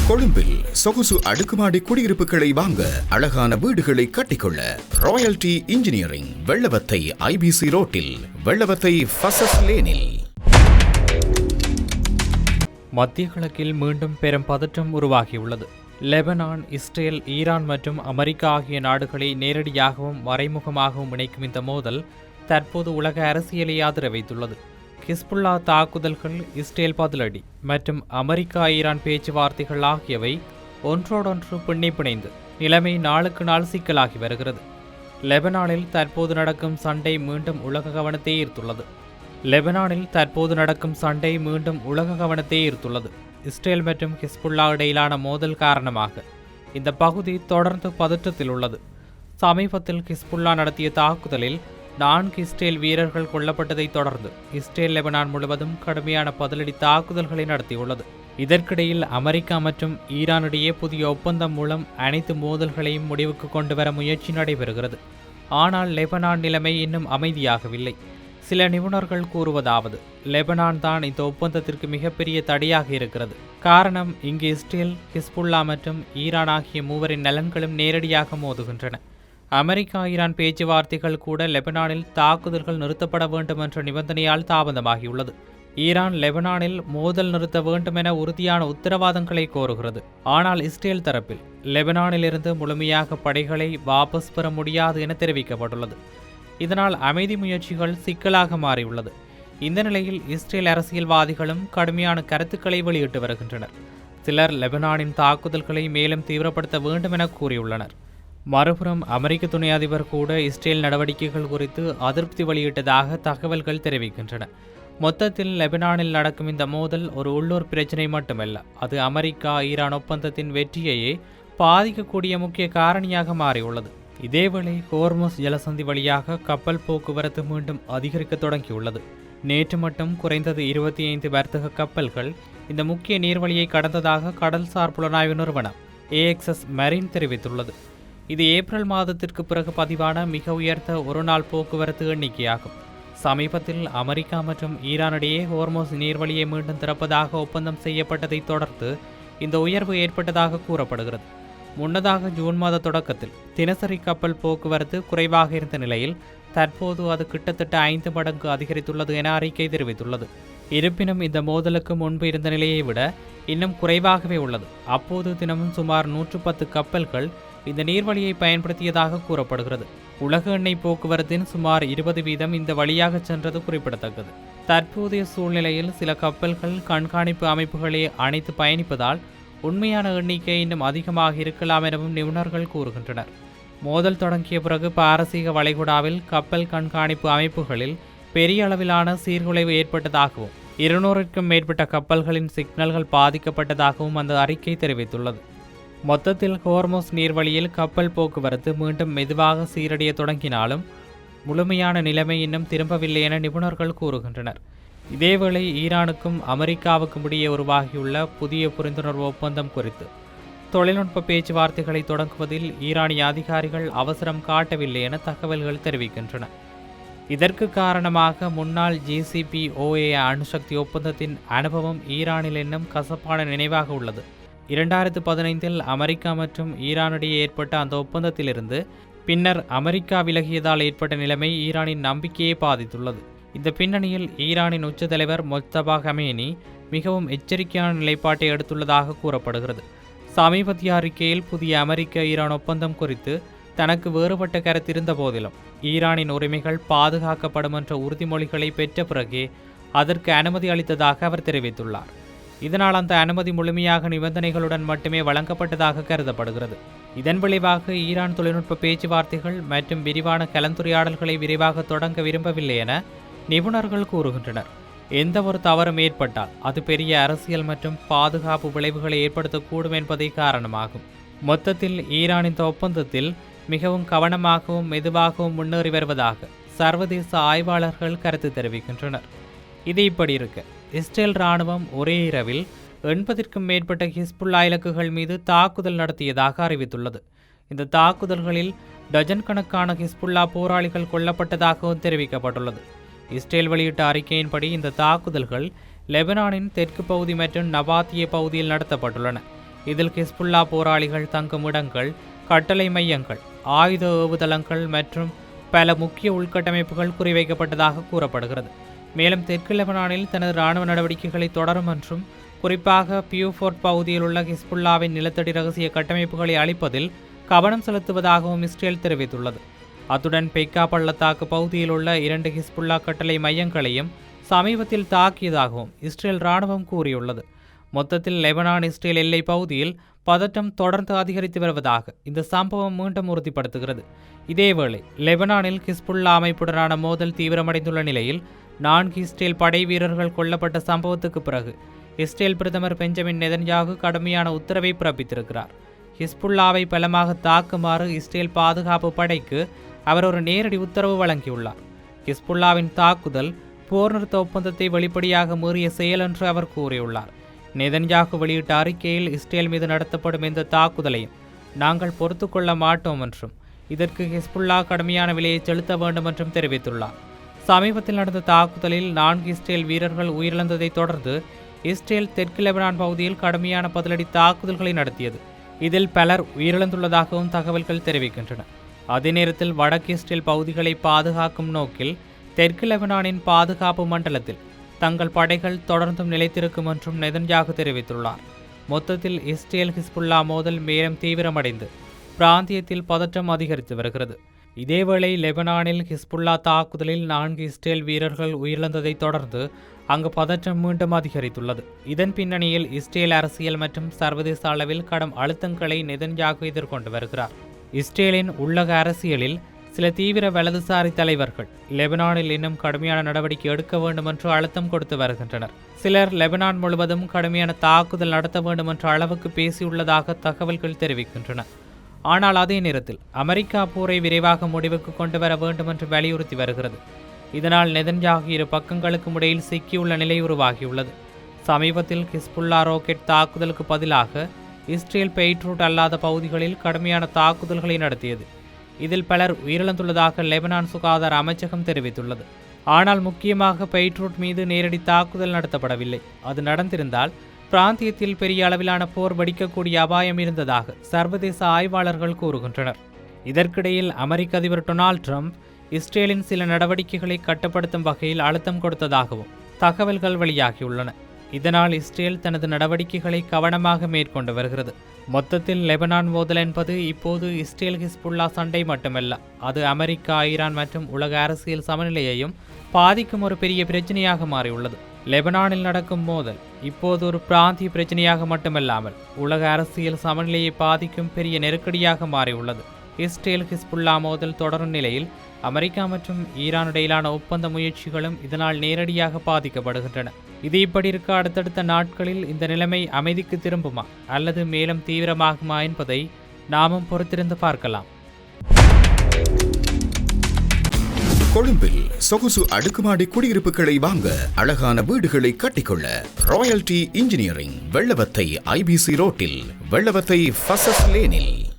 கொழும்பில் சொகுசு அடுக்குமாடி குடியிருப்புகளை வாங்க, அழகான வீடுகளை கட்டிக்கொள்ள ராயல்டி இன்ஜினியரிங், வெள்ளவத்தை ஐபிசி ரோட்டில், வெள்ளவத்தை ஃபசஸ் லேனில். மத்திய கிழக்கில் மீண்டும் பெரும் பதற்றம் உருவாகியுள்ளது. லெபனான், இஸ்ரேல், ஈரான் மற்றும் அமெரிக்கா ஆகிய நாடுகளை நேரடியாகவும் மறைமுகமாகவும் இணைக்கும் இந்த மோதல் தற்போது உலக அரசியலை ஆதர வைத்துள்ளது. ஹிஸ்புல்லா தாக்குதல்கள், இஸ்ரேல் பதிலடி மற்றும் அமெரிக்கா ஈரான் பேச்சுவார்த்தைகள் ஆகியவை ஒன்றோடொன்று பின்னி பிணைந்து நிலைமை நாளுக்கு நாள் சிக்கலாகி வருகிறது. லெபனானில் தற்போது நடக்கும் சண்டை மீண்டும் உலக கவனத்தை ஈர்த்துள்ளது. இஸ்ரேல் மற்றும் ஹிஸ்புல்லா இடையிலான மோதல் காரணமாக இந்த பகுதி தொடர்ந்து பதற்றத்தில் உள்ளது. சமீபத்தில் ஹிஸ்புல்லா நடத்திய தாக்குதலில் 4 இஸ்ரேல் வீரர்கள் கொல்லப்பட்டதை தொடர்ந்து இஸ்ரேல் லெபனான் முழுவதும் கடுமையான பதிலடி தாக்குதல்களை நடத்தியுள்ளது. இதற்கிடையில் அமெரிக்கா மற்றும் ஈரானிடையே புதிய ஒப்பந்தம் மூலம் அனைத்து மோதல்களையும் முடிவுக்கு கொண்டு வர முயற்சி நடைபெறுகிறது. ஆனால் லெபனான் நிலைமை இன்னும் அமைதியாகவில்லை. சில நிபுணர்கள் கூறுவதாவது, லெபனான் தான் இந்த ஒப்பந்தத்திற்கு மிகப்பெரிய தடையாக இருக்கிறது. காரணம், இங்கு இஸ்ரேல், ஹிஸ்புல்லா மற்றும் ஈரான் ஆகிய மூவரின் நலன்களும் நேரடியாக மோதுகின்றன. அமெரிக்கா ஈரான் பேச்சுவார்த்தைகள் கூட லெபனானில் தாக்குதல்கள் நிறுத்தப்பட வேண்டும் என்ற நிபந்தனையால் தாமதமாகியுள்ளது. ஈரான் லெபனானில் மோதல் நிறுத்த வேண்டும் என உறுதியான உத்தரவாதங்களை கோருகிறது. ஆனால் இஸ்ரேல் தரப்பில் லெபனானிலிருந்து முழுமையாக படைகளை வாபஸ் பெற முடியாது என தெரிவிக்கப்பட்டுள்ளது. இதனால் அமைதி முயற்சிகள் சிக்கலாக மாறியுள்ளது. இந்த நிலையில் இஸ்ரேல் அரசியல்வாதிகளும் கடுமையான கருத்துக்களை வெளியிட்டு வருகின்றனர். சிலர் லெபனானின் தாக்குதல்களை மேலும் தீவிரப்படுத்த வேண்டும் என கூறியுள்ளனர். மறுபுறம் அமெரிக்க துணை அதிபர் கூட இஸ்ரேல் நடவடிக்கைகள் குறித்து அதிருப்தி வெளியிட்டதாக தகவல்கள் தெரிவிக்கின்றன. மொத்தத்தில் லெபனானில் நடக்கும் இந்த மோதல் ஒரு உள்ளூர் பிரச்சினை மட்டுமல்ல, அது அமெரிக்கா ஈரான் ஒப்பந்தத்தின் வெற்றியையே பாதிக்கக்கூடிய முக்கிய காரணியாக மாறியுள்ளது. இதேவேளை ஹோர்முஸ் ஜலசந்தி வழியாக கப்பல் போக்குவரத்து மீண்டும் அதிகரிக்க தொடங்கியுள்ளது. நேற்று மட்டும் குறைந்தது 25 வர்த்தக கப்பல்கள் இந்த முக்கிய நீர்வழியை கடந்ததாக கடல்சார் புலனாய்வு நிறுவனம் AXS Marine தெரிவித்துள்ளது. இது ஏப்ரல் மாதத்திற்கு பிறகு பதிவான மிக உயர்ந்த ஒருநாள் போக்குவரத்து எண்ணிக்கையாகும். சமீபத்தில் அமெரிக்கா மற்றும் ஈரானிடையே ஹோர்முஸ் நீர்வழியை மீண்டும் திறப்பதாக ஒப்பந்தம் செய்யப்பட்டதை தொடர்ந்து இந்த உயர்வு ஏற்பட்டதாக கூறப்படுகிறது. முன்னதாக ஜூன் மாத தொடக்கத்தில் தினசரி கப்பல் போக்குவரத்து குறைவாக இருந்த நிலையில் தற்போது அது கிட்டத்தட்ட 5 மடங்கு அதிகரித்துள்ளது என அறிக்கை தெரிவித்துள்ளது. இருப்பினும் இந்த மோதலுக்கு முன்பு இருந்த நிலையை விட இன்னும் குறைவாகவே உள்ளது. அப்போது தினமும் சுமார் 110 கப்பல்கள் இந்த நீர்வழியை பயன்படுத்தியதாக கூறப்படுகிறது. உலக எண்ணெய் போக்குவரத்தின் சுமார் 20% இந்த வழியாக சென்றது குறிப்பிடத்தக்கது. தற்போதைய சூழ்நிலையில் சில கப்பல்கள் கண்காணிப்பு அமைப்புகளை அணைத்து பயணிப்பதால் உண்மையான எண்ணிக்கை இன்னும் அதிகமாக இருக்கலாம் எனவும் நிபுணர்கள் கூறுகின்றனர். மோதல் தொடங்கிய பிறகு பாரசீக வளைகுடாவில் கப்பல் கண்காணிப்பு அமைப்புகளில் பெரிய அளவிலான சீர்குலைவு ஏற்பட்டதாகவும் 200க்கும் மேற்பட்ட கப்பல்களின் சிக்னல்கள் பாதிக்கப்பட்டதாகவும் அந்த அறிக்கை தெரிவித்துள்ளது. மொத்தத்தில் ஹோர்முஸ் நீர்வழியில் கப்பல் போக்குவரத்து மீண்டும் மெதுவாக சீரடைய தொடங்கினாலும் முழுமையான நிலைமை இன்னும் திரும்பவில்லை என நிபுணர்கள் கூறுகின்றனர். இதேவேளை ஈரானுக்கும் அமெரிக்காவுக்கும் இடையே உருவாகியுள்ள புதிய புரிந்துணர்வு ஒப்பந்தம் குறித்து தொழில்நுட்ப பேச்சுவார்த்தைகளை தொடங்குவதில் ஈரானிய அதிகாரிகள் அவசரம் காட்டவில்லை என தகவல்கள் தெரிவிக்கின்றன. இதற்கு காரணமாக முன்னாள் JCPOA அணுசக்தி ஒப்பந்தத்தின் அனுபவம் ஈரானில் இன்னும் கசப்பான நினைவாக உள்ளது. 2015 அமெரிக்கா மற்றும் ஈரானிடையே ஏற்பட்ட அந்த ஒப்பந்தத்திலிருந்து பின்னர் அமெரிக்கா விலகியதால் ஏற்பட்ட நிலைமை ஈரானின் நம்பிக்கையை பாதித்துள்ளது. இந்த பின்னணியில் ஈரானின் உச்ச தலைவர் மொஜ்தபா கமேனி மிகவும் எச்சரிக்கையான நிலைப்பாட்டை எடுத்துள்ளதாக கூறப்படுகிறது. சமீபத்திய அறிக்கையில் புதிய அமெரிக்க ஈரான் ஒப்பந்தம் குறித்து தனக்கு வேறுபட்ட கருத்து இருந்த போதிலும் ஈரானின் உரிமைகள் பாதுகாக்கப்படும் என்ற உறுதிமொழிகளை பெற்ற பிறகே அதற்கு அனுமதி அளித்ததாக அவர் தெரிவித்துள்ளார். இதனால் அந்த அனுமதி முழுமையாக நிபந்தனைகளுடன் மட்டுமே வழங்கப்பட்டதாக கருதப்படுகிறது. இதன் விளைவாக ஈரான் தொழில்நுட்ப பேச்சுவார்த்தைகள் மற்றும் விரிவான கலந்துரையாடல்களை விரைவாக தொடங்க விரும்பவில்லை என நிபுணர்கள் கூறுகின்றனர். எந்த ஒரு தவறும் ஏற்பட்டால் அது பெரிய அரசியல் மற்றும் பாதுகாப்பு விளைவுகளை ஏற்படுத்தக்கூடும் என்பதே காரணமாகும். மொத்தத்தில் ஈரான் இந்த ஒப்பந்தத்தில் மிகவும் கவனமாகவும் மெதுவாகவும் முன்னேறி வருவதாக சர்வதேச ஆய்வாளர்கள் கருத்து தெரிவிக்கின்றனர். இது இப்படி இருக்க, இஸ்ரேல் இராணுவம் ஒரே இரவில் 80க்கும் மேற்பட்ட ஹிஸ்புல்லா இலக்குகள் மீது தாக்குதல் நடத்தியதாக அறிவித்துள்ளது. இந்த தாக்குதல்களில் டஜன் கணக்கான ஹிஸ்புல்லா போராளிகள் கொல்லப்பட்டதாகவும் தெரிவிக்கப்பட்டுள்ளது. இஸ்ரேல் வெளியிட்ட அறிக்கையின்படி இந்த தாக்குதல்கள் லெபனானின் தெற்கு பகுதி மற்றும் நபாத்திய பகுதியில் நடத்தப்பட்டுள்ளன. இதில் ஹிஸ்புல்லா போராளிகள் தங்கும் இடங்கள், கட்டளை மையங்கள், ஆயுத ஏவுதளங்கள் மற்றும் பல முக்கிய உள்கட்டமைப்புகள் குறிவைக்கப்பட்டதாக கூறப்படுகிறது. மேலும் தெற்கு லெபனானில் தனது இராணுவ நடவடிக்கைகளை தொடரும் என்றும், குறிப்பாக பியூஃபோர்ட் பகுதியில் உள்ள ஹிஸ்புல்லாவின் நிலத்தடி ரகசிய கட்டமைப்புகளை அழிப்பதில் கவனம் செலுத்துவதாகவும் இஸ்ரேல் தெரிவித்துள்ளது. அத்துடன் பெக்கா பள்ளத்தாக்கு பகுதியில் உள்ள 2 ஹிஸ்புல்லா கட்டளை மையங்களையும் சமீபத்தில் தாக்கியதாகவும் இஸ்ரேல் இராணுவம் கூறியுள்ளது. மொத்தத்தில் லெபனான் இஸ்ரேல் எல்லை பகுதியில் பதட்டம் தொடர்ந்து அதிகரித்து வருவதாக இந்த சம்பவம் மீண்டும் உறுதிப்படுத்துகிறது. இதேவேளை லெபனானில் ஹிஸ்புல்லா அமைப்புடனான மோதல் தீவிரமடைந்துள்ள நிலையில் 4 இஸ்ரேல் படை வீரர்கள் கொல்லப்பட்ட சம்பவத்துக்கு பிறகு இஸ்ரேல் பிரதமர் பெஞ்சமின் நெதன்யாகு கடுமையான உத்தரவை பிறப்பித்திருக்கிறார். ஹிஸ்புல்லாவை பலமாக தாக்குமாறு இஸ்ரேல் பாதுகாப்பு படைக்கு அவர் ஒரு நேரடி உத்தரவு வழங்கியுள்ளார். ஹிஸ்புல்லாவின் தாக்குதல் போர் நிறுத்த ஒப்பந்தத்தை வெளிப்படையாக மீறிய செயல் என்று அவர் கூறியுள்ளார். நெதன்யாகு வெளியிட்ட அறிக்கையில் இஸ்ரேல் மீது நடத்தப்படும் இந்த தாக்குதலையும் நாங்கள் பொறுத்து கொள்ள மாட்டோம் என்றும், இதற்கு ஹிஸ்புல்லா கடுமையான விலையை செலுத்த வேண்டும் என்றும் தெரிவித்துள்ளார். சமீபத்தில் நடந்த தாக்குதலில் 4 இஸ்ரேல் வீரர்கள் உயிரிழந்ததை தொடர்ந்து இஸ்ரேல் தெற்கு லெபனான் பகுதியில் கடுமையான பதிலடி தாக்குதல்களை நடத்தியது. இதில் பலர் உயிரிழந்துள்ளதாகவும் தகவல்கள் தெரிவிக்கின்றன. அதே நேரத்தில் வடக்கு இஸ்ரேல் பகுதிகளை பாதுகாக்கும் நோக்கில் தெற்கு லெபனானின் பாதுகாப்பு மண்டலத்தில் தங்கள் படைகள் தொடர்ந்தும் நிலைத்திருக்கும் என்றும் நெதன்யாகு தெரிவித்துள்ளார். மொத்தத்தில் இஸ்ரேல் ஹிஸ்புல்லா மோதல் மேலும் தீவிரமடைந்து பிராந்தியத்தில் பதற்றம் அதிகரித்து வருகிறது. இதேவேளை லெபனானில் ஹிஸ்புல்லா தாக்குதலில் 4 இஸ்ரேல் வீரர்கள் உயிரிழந்ததை தொடர்ந்து அங்கு பதற்றம் மீண்டும் அதிகரித்துள்ளது. இதன் பின்னணியில் இஸ்ரேல் அரசியல் மற்றும் சர்வதேச அளவில் கடும் அழுத்தங்களை நெதன்யாகு எதிர்கொண்டு வருகிறார். இஸ்ரேலின் உள்ளக அரசியலில் சில தீவிர வலதுசாரி தலைவர்கள் லெபனானில் இன்னும் கடுமையான நடவடிக்கை எடுக்க வேண்டும் என்று அழுத்தம் கொடுத்து வருகின்றனர். சிலர் லெபனான் முழுவதும் கடுமையான தாக்குதல் நடத்த வேண்டும் என்ற அளவுக்கு பேசியுள்ளதாக தகவல்கள் தெரிவிக்கின்றன. ஆனால் அதே நேரத்தில் அமெரிக்கா போரை விரைவாக முடிவுக்கு கொண்டு வர வேண்டும் என்று வலியுறுத்தி வருகிறது. இதனால் நெதன்யாகு இரு பக்கங்களுக்கும் இடையில் சிக்கியுள்ள நிலை உருவாகியுள்ளது. சமீபத்தில் ஹிஸ்புல்லா ராக்கெட் தாக்குதலுக்கு பதிலாக இஸ்ரேல் பெய்ட்ரூட் அல்லாத பகுதிகளில் கடுமையான தாக்குதல்களை நடத்தியது. இதில் பலர் உயிரிழந்துள்ளதாக லெபனான் சுகாதார அமைச்சகம் தெரிவித்துள்ளது. ஆனால் முக்கியமாக பெய்ட்ரூட் மீது நேரடி தாக்குதல் நடத்தப்படவில்லை. அது நடந்திருந்தால் பிராந்தியத்தில் பெரிய அளவிலான போர் வெடிக்கக்கூடிய அபாயம் இருந்ததாக சர்வதேச ஆய்வாளர்கள் கூறுகின்றனர். இதற்கிடையில் அமெரிக்க அதிபர் டொனால்ட் ட்ரம்ப் இஸ்ரேலின் சில நடவடிக்கைகளை கட்டுப்படுத்தும் வகையில் அழுத்தம் கொடுத்ததாகவும் தகவல்கள் வெளியாகியுள்ளன. இதனால் இஸ்ரேல் தனது நடவடிக்கைகளை கவனமாக மேற்கொண்டு வருகிறது. மொத்தத்தில் லெபனான் மோதல் என்பது இப்போது இஸ்ரேல் ஹிஸ்புல்லா சண்டை மட்டுமல்ல, அது அமெரிக்கா, ஈரான் மற்றும் உலக அரசியல் சமநிலையையும் பாதிக்கும் ஒரு பெரிய பிரச்சனையாக மாறியுள்ளது. லெபனானில் நடக்கும் மோதல் இப்போது ஒரு பிராந்திய பிரச்சனையாக மட்டுமல்லாமல் உலக அரசியல் சமநிலையை பாதிக்கும் பெரிய நெருக்கடியாக மாறியுள்ளது. இஸ்ரேல் ஹிஸ்புல்லா மோதல் தொடரும் நிலையில் அமெரிக்கா மற்றும் ஈரான் இடையிலான ஒப்பந்த முயற்சிகளும் இதனால் நேரடியாக பாதிக்கப்படுகின்றன. இது இப்படி இருக்க அடுத்தடுத்த நாட்களில் இந்த நிலைமை அமைதிக்கு திரும்புமா அல்லது மேலும் தீவிரமாகுமா என்பதை நாமும் பொறுத்திருந்து பார்க்கலாம். கொழும்பில் சொகுசு அடுக்குமாடி குடியிருப்புகளை வாங்க, அழகான வீடுகளை கட்டிக்கொள்ள ராயல்டி இன்ஜினியரிங், வெள்ளவத்தை IBC ரோட்டில், வெள்ளவத்தை ஃபசஸ் லேனில்.